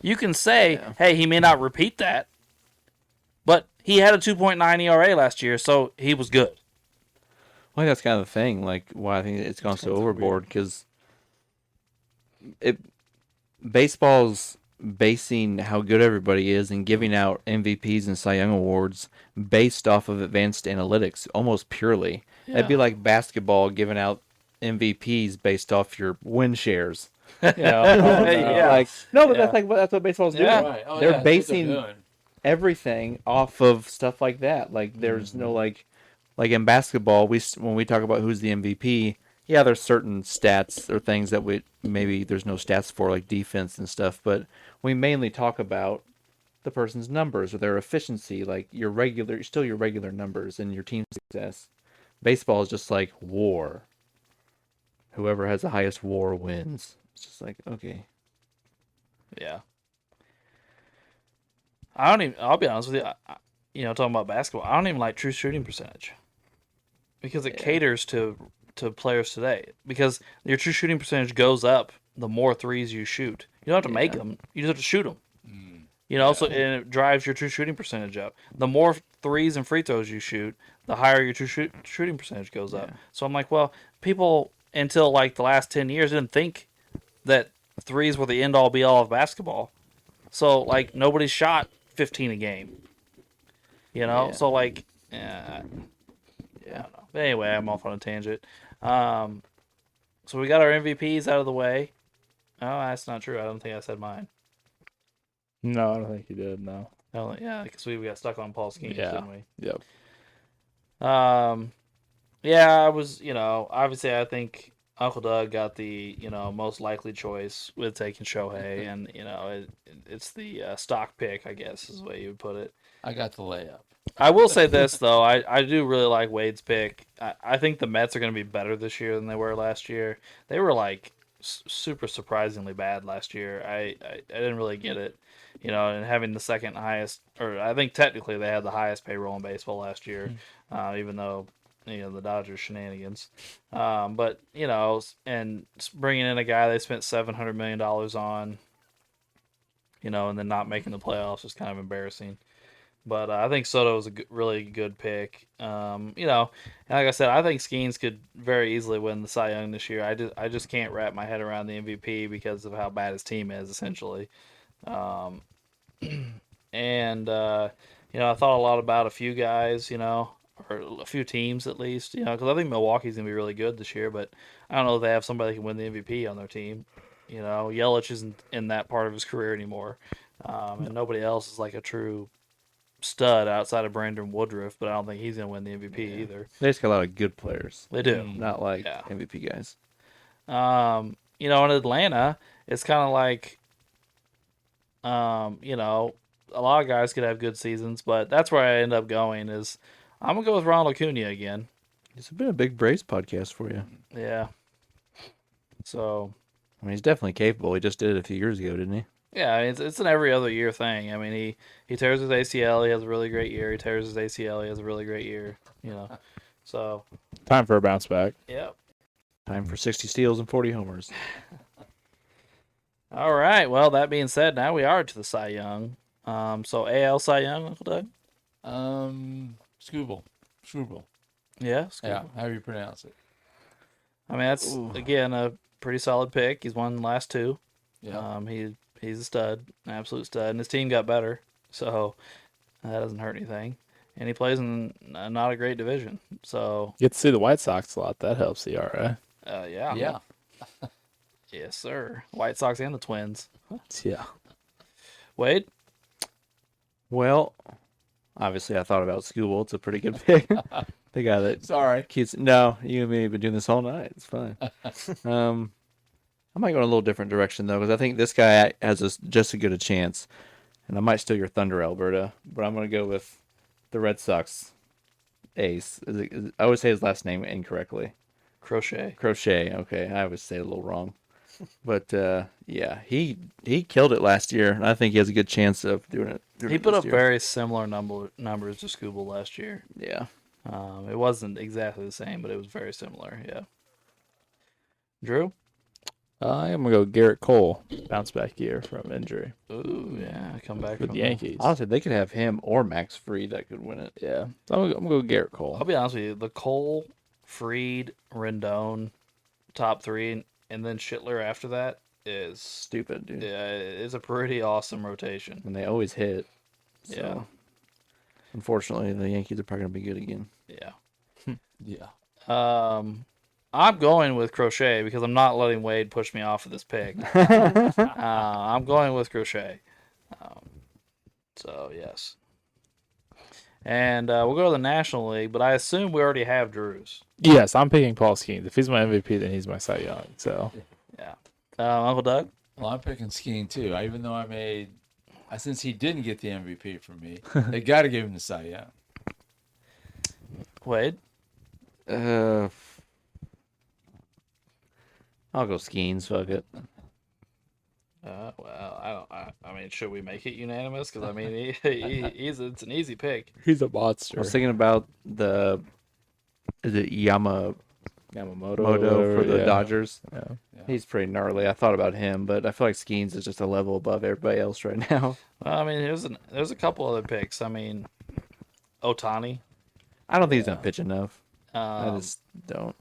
You can say, hey, he may not repeat that, but he had a 2.9 ERA last year, so he was good. Well, that's kind of the thing. Like, why I think it's gone so overboard because baseball's basing how good everybody is and giving out MVPs and Cy Young awards based off of advanced analytics, almost purely. It'd be like basketball giving out MVPs based off your win shares. You know? Yeah. Like, no, but that's what baseball's doing. Yeah. Right. Oh, They're yeah, that's what basing doing. everything off of stuff like that. Like, there's no like in basketball, when we talk about who's the MVP, yeah, there's certain stats or things that maybe there's no stats for, like defense and stuff, but we mainly talk about the person's numbers or their efficiency, like your regular numbers and your team success. Baseball is just like WAR. Whoever has the highest WAR wins. It's just like, okay. Yeah. I'll be honest with you, talking about basketball, I don't even like true shooting percentage because it caters to players today. Because your true shooting percentage goes up the more threes you shoot. You don't have to make them; you just have to shoot them. So and it drives your true shooting percentage up. The more threes and free throws you shoot, the higher your true shooting percentage goes up. So I'm like, well, people until like the last 10 years didn't think that threes were the end all be all of basketball. So like nobody shot 15 a game. So like, I don't know. But anyway, I'm off on a tangent. So we got our MVPs out of the way. Oh, that's not true. I don't think I said mine. No, I don't think he did. No. Oh, yeah, because we got stuck on Paul Skeens, didn't we? Yep. Yeah, I was, obviously I think Uncle Doug got the, most likely choice with taking Shohei, and, it's the stock pick, I guess, is the way you would put it. I got the layup. I will say this, though. I do really like Wade's pick. I think the Mets are going to be better this year than they were last year. They were, like, super surprisingly bad last year. I didn't really get it. And having the second highest, or I think technically they had the highest payroll in baseball last year, even though, the Dodgers shenanigans. But, and bringing in a guy they spent $700 million on, and then not making the playoffs is kind of embarrassing. But I think Soto was a really good pick. And like I said, I think Skeens could very easily win the Cy Young this year. I just can't wrap my head around the MVP because of how bad his team is, essentially. And I thought a lot about a few guys, or a few teams at least, because I think Milwaukee's gonna be really good this year. But I don't know if they have somebody who can win the MVP on their team. Yelich isn't in that part of his career anymore, and nobody else is like a true stud outside of Brandon Woodruff, but I don't think he's going to win the MVP either. They just got a lot of good players. They do. Not like MVP guys. In Atlanta, it's kind of like, a lot of guys could have good seasons, but that's where I end up going is I'm going to go with Ronald Acuna again. It's been a big Braves podcast for you. Yeah. So. I mean, he's definitely capable. He just did it a few years ago, didn't he? Yeah, it's an every other year thing. I mean, he tears his ACL, he has a really great year. He tears his ACL, he has a really great year. So Time for a bounce back. Yep. Time for 60 steals and 40 homers. All right. Well, that being said, now we are to the Cy Young. So AL Cy Young, Uncle Doug. Scooble. Yeah. Yeah. How do you pronounce it? I mean, that's again a pretty solid pick. He's won the last two. Yeah. He's a stud, an absolute stud, and his team got better, so that doesn't hurt anything. And he plays in not a great division, so You get to see the White Sox a lot. That helps the ERA. yeah, Yeah. yes, sir. White Sox and the Twins. Yeah. Wade, Well, obviously I thought about Scooble. It's a pretty good pick. The guy that Sorry. keeps... No, you and me have been doing this all night. It's fine. I might go in a little different direction, though, because I think this guy has just as good a chance. And I might steal your thunder, Alberta, but I'm going to go with the Red Sox ace. I always say his last name incorrectly. Crochet. Crochet. Okay, I always say it a little wrong. But yeah, he killed it last year, and I think he has a good chance of doing it. He put up very similar numbers to Scooble last year. Yeah. It wasn't exactly the same, but it was very similar. Yeah. Drew? I am gonna go Garrett Cole, bounce back year from injury Ooh, yeah. Come back with from the Yankees. Honestly, they could have him or Max Fried that could win it. Yeah, so I'm gonna go Garrett I'll Cole. be honest with you. The Cole, Freed, Rendon, top three, and then Schittler after that is Stupid, dude. yeah, it's a pretty awesome rotation. And they always hit. So, Yeah. unfortunately, the Yankees are probably gonna be good again. Yeah. Yeah. I'm going with Crochet because I'm not letting Wade push me off of this pick. I'm going with Crochet. So, yes. And we'll go to the National League, but I assume we already have Drew's. Yes, I'm picking Paul Skeens. If he's my MVP, then he's my Cy Young. So Yeah. Uncle Doug? Well, I'm picking skiing too. Even though since he didn't get the MVP from me, they got to give him the Cy Young. Wade? I'll go Skeens. Fuck it. Well, I mean, should we make it unanimous? Because I mean, it's an easy pick. he's a I monster. was thinking about is it Yamamoto for the Dodgers? Yeah. He's pretty gnarly. I thought about him, but I feel like Skeens is just a level above everybody else right now. Well, I mean, there's a couple other picks. I mean, Otani. I don't think he's gonna pitch enough. I Um, just don't.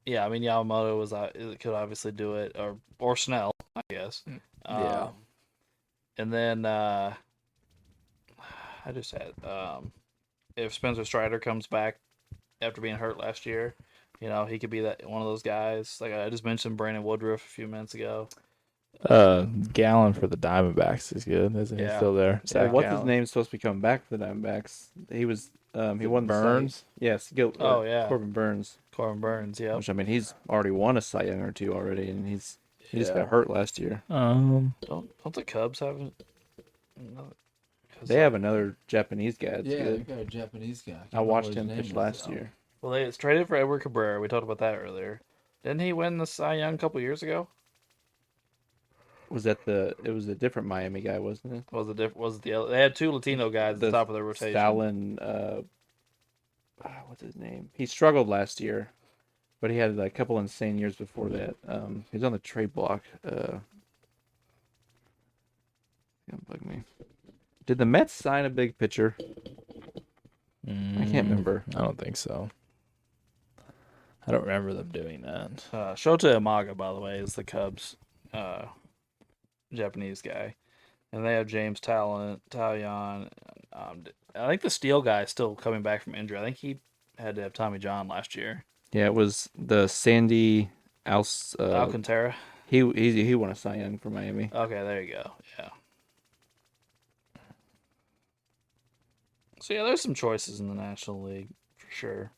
yeah, I mean Yamamoto could obviously do it, or Snell, I guess. Yeah. And then I just had if Spencer Strider comes back after being hurt last year, he could be that one of those guys. Like I just mentioned, Brandon Woodruff a few minutes ago. Gallon for the Diamondbacks is good, isn't he? Yeah. Still there? Yeah, Zach what's his Gallen. name supposed to be coming back for the Diamondbacks? He was he won the Burns? Cy- Yes, Oh, yeah. Corbin Burns. Corbin Burns, yeah. Which I mean, he's already won a Cy Young or two already, and he just got hurt last year. Don't the Cubs have it? No, They have another Japanese guy. That's Yeah, good. they got a Japanese guy. can't I remember watched what his him name pitch is, last though. year. Well, it's traded for Edward Cabrera. We talked about that earlier. Didn't he win the Cy Young a couple years ago? It was a different Miami guy, wasn't it? Was it the other? They had two Latino guys at the top of their rotation. Stalin, what's his name? He struggled last year, but he had a couple insane years before that. He's on the trade block. Don't bug me. Did the Mets sign a big pitcher? I can't remember. I don't think so. I don't remember them doing that. Shota Umaga, by the way, is the Cubs' Japanese guy, and they have James Taillon. I think the Steel guy is still coming back from injury. I think he had to have Tommy John last year. Yeah, it was the Sandy Alcantara. He won a Cy Young for Miami. Okay, there you go. Yeah. So yeah, there's some choices in the National League for sure.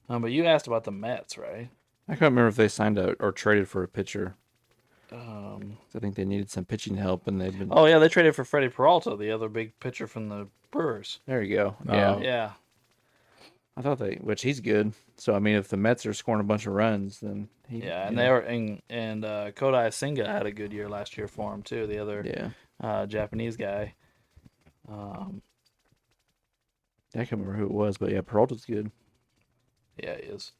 But you asked about the Mets, right? I can't remember if they signed or traded for a pitcher. I think they needed some pitching help, and they've been. Oh yeah, they traded for Freddie Peralta, the other big pitcher from the Brewers. There you go. Oh. Yeah, Yeah. I thought which he's good. So I mean, if the Mets are scoring a bunch of runs, then Yeah, and they were and Kodai Senga had a good year last year for him too. The other Japanese guy. I can't remember who it was, but yeah, Peralta's good. Yeah, he is.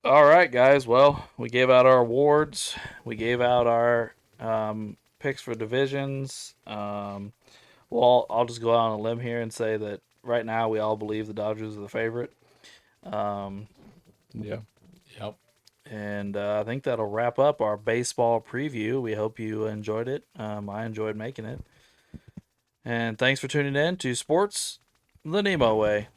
All right, guys. Well, we gave out our awards. We gave out our picks for divisions. Well, I'll just go out on a limb here and say that right now we all believe the Dodgers are the favorite. Yeah. Yep. And I think that'll wrap up our baseball preview. We hope you enjoyed it. I enjoyed making it. And thanks for tuning in to Sports the NEMO Way.